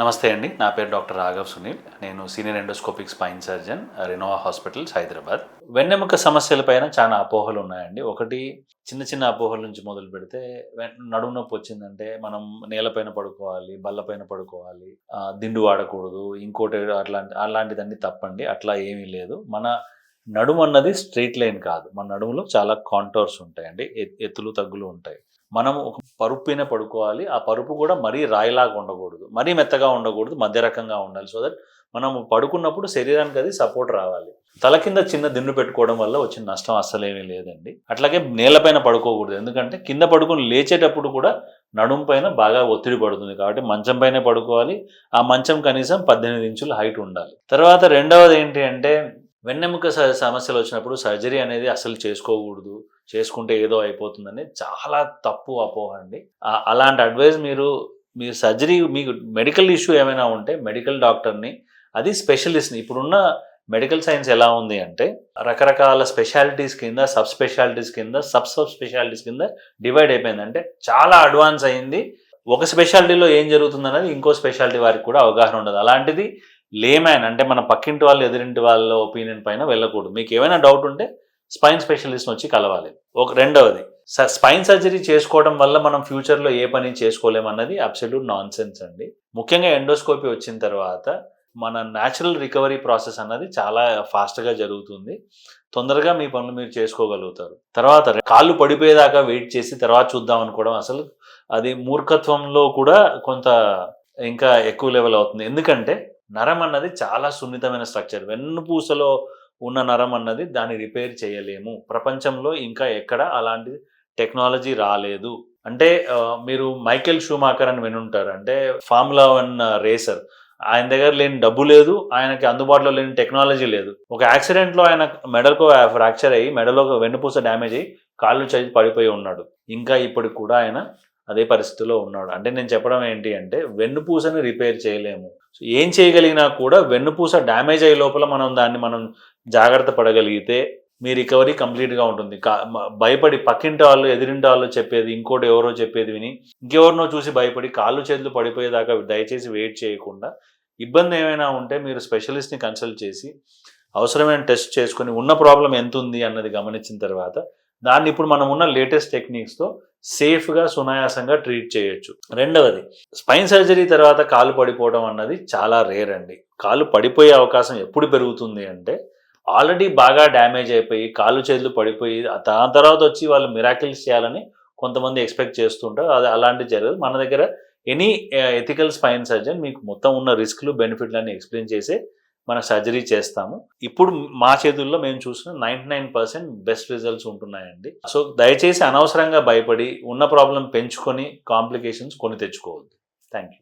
నమస్తే అండి, నా పేరు డాక్టర్ రాఘవ్ సునీల్. నేను senior endoscopic spine surgeon, Renova hospitals, Hyderabad. వెన్నెముక సమస్యలపైన చాలా అపోహలు ఉన్నాయండి. ఒకటి, చిన్న చిన్న అపోహల నుంచి మొదలు పెడితే నడుము నొప్పి వచ్చిందంటే మనం నేలపైన పడుకోవాలి, బల్లపైన పడుకోవాలి, దిండు వాడకూడదు, ఇంకోటి అలాంటిదన్నీ తప్పండి. అట్లా ఏమీ లేదు. మన నడుము అన్నది స్ట్రెయిట్ లైన్ కాదు. మన నడుములో చాలా కాంటోర్స్ ఉంటాయండి, ఎత్తులు తగ్గులు ఉంటాయి. మనం ఒక పరుపు పైన పడుకోవాలి. ఆ పరుపు కూడా మరీ రాయిలాగా ఉండకూడదు, మరీ మెత్తగా ఉండకూడదు, మధ్య రకంగా ఉండాలి. సో దట్ మనం పడుకున్నప్పుడు శరీరానికి అది సపోర్ట్ రావాలి. తల కింద చిన్న దిండు పెట్టుకోవడం వల్ల వచ్చిన నష్టం అస్సలేమీ లేదండి. అట్లాగే నేలపైన పడుకోకూడదు, ఎందుకంటే కింద పడుకుని లేచేటప్పుడు కూడా నడుము పైన బాగా ఒత్తిడి పడుతుంది. కాబట్టి మంచం పైనే పడుకోవాలి. ఆ మంచం కనీసం 18 ఇంచుల హైట్ ఉండాలి. తర్వాత రెండవది ఏంటి అంటే, వెన్నెముక సమస్యలు వచ్చినప్పుడు సర్జరీ అనేది అసలు చేసుకోకూడదు, చేసుకుంటే ఏదో అయిపోతుందని చాలా తప్పు అపోహ అండి. అలాంటి అడ్వైస్ మీరు సర్జరీ, మీకు మెడికల్ ఇష్యూ ఏమైనా ఉంటే మెడికల్ డాక్టర్ని, అది స్పెషలిస్ట్ని. ఇప్పుడున్న మెడికల్ సైన్స్ ఎలా ఉంది అంటే రకరకాల స్పెషాలిటీస్ కింద, సబ్ స్పెషాలిటీస్ కింద, సబ్ స్పెషాలిటీస్ కింద డివైడ్ అయిపోయింది. అంటే చాలా అడ్వాన్స్ అయింది. ఒక స్పెషాలిటీలో ఏం జరుగుతుంది అనేది ఇంకో స్పెషాలిటీ వారికి కూడా అవగాహన ఉండదు. అలాంటిది లేమ్యాన్ అంటే మన పక్కింటి వాళ్ళు, ఎదురింటి వాళ్ళ ఒపీనియన్ పైన వెళ్ళకూడదు. మీకు ఏమైనా డౌట్ ఉంటే స్పైన్ స్పెషలిస్ట్ వచ్చి కలవాలి. రెండవది, స్పైన్ సర్జరీ చేసుకోవడం వల్ల మనం ఫ్యూచర్లో ఏ పని చేసుకోలేమన్నది అబ్సల్యూట్ నాన్ సెన్స్ అండి. ముఖ్యంగా ఎండోస్కోపీ వచ్చిన తర్వాత మన న్యాచురల్ రికవరీ ప్రాసెస్ అన్నది చాలా ఫాస్ట్గా జరుగుతుంది. తొందరగా మీ పనులు మీరు చేసుకోగలుగుతారు. తర్వాత కాళ్ళు పడిపోయేదాకా వెయిట్ చేసి తర్వాత చూద్దాం అనుకోవడం అసలు అది మూర్ఖత్వంలో కూడా కొంత ఇంకా ఎక్కువ లెవెల్ అవుతుంది. ఎందుకంటే నరం అన్నది చాలా సున్నితమైన స్ట్రక్చర్. వెన్నుపూసలో ఉన్న నరం అన్నది దాన్ని రిపేర్ చేయలేము. ప్రపంచంలో ఇంకా ఎక్కడ అలాంటి టెక్నాలజీ రాలేదు. అంటే మీరు మైకెల్ షూమాకర్ అని వినుంటారు. అంటే ఫార్ములా 1 రేసర్. ఆయన దగ్గర లేని డబ్బు లేదు, ఆయనకి అందుబాటులో లేని టెక్నాలజీ లేదు. ఒక యాక్సిడెంట్లో ఆయన మెడకు ఫ్రాక్చర్ అయ్యి, మెడలో వెన్నుపూస డ్యామేజ్ అయ్యి కాళ్ళు చేయి పడిపోయి ఉన్నాడు. ఇంకా ఇప్పటికి కూడా ఆయన అదే పరిస్థితిలో ఉన్నాడు. అంటే నేను చెప్పడం ఏంటి అంటే, వెన్నుపూసని రిపేర్ చేయలేము. ఏం చేయగలిగినా కూడా వెన్నుపూస డ్యామేజ్ అయ్యే లోపల మనం జాగ్రత్త పడగలిగితే మీ రికవరీ కంప్లీట్గా ఉంటుంది. భయపడి పక్కింటి వాళ్ళు, ఎదిరింటి వాళ్ళు చెప్పేది, ఇంకోటి ఎవరో చెప్పేది విని ఇంకెవరినో చూసి భయపడి కాళ్ళు చేతులు పడిపోయేదాకా దయచేసి వెయిట్ చేయకుండా, ఇబ్బంది ఏమైనా ఉంటే మీరు స్పెషలిస్ట్ని కన్సల్ట్ చేసి అవసరమైన టెస్ట్ చేసుకొని ఉన్న ప్రాబ్లం ఎంత ఉంది అన్నది గమనించిన తర్వాత దాన్ని ఇప్పుడు మనం ఉన్న లేటెస్ట్ టెక్నిక్స్తో సేఫ్గా, సునాయాసంగా ట్రీట్ చేయొచ్చు. రెండవది, స్పైన్ సర్జరీ తర్వాత కాలు పడిపోవడం అన్నది చాలా రేర్ అండి. కాలు పడిపోయే అవకాశం ఎప్పుడు పెరుగుతుంది అంటే, ఆల్రెడీ బాగా డ్యామేజ్ అయిపోయి కాళ్ళు చేతులు పడిపోయి దాని తర్వాత వచ్చి వాళ్ళు మిరాకిల్స్ చేయాలని కొంతమంది ఎక్స్పెక్ట్ చేస్తుంటారు. అది అలాంటివి జరగదు. మన దగ్గర ఎనీ ఎథికల్ స్పైన్ సర్జన్ మీకు మొత్తం ఉన్న రిస్క్లు, బెనిఫిట్లు అన్ని ఎక్స్ప్లెయిన్ చేసే మన సర్జరీ చేస్తాము. ఇప్పుడు మా చేతుల్లో మేము చూసిన 99% బెస్ట్ రిజల్ట్స్ ఉంటున్నాయండి. సో దయచేసి అనవసరంగా భయపడి ఉన్న ప్రాబ్లం పెంచుకొని కాంప్లికేషన్స్ కొని తెచ్చుకోవద్దు. Thank you.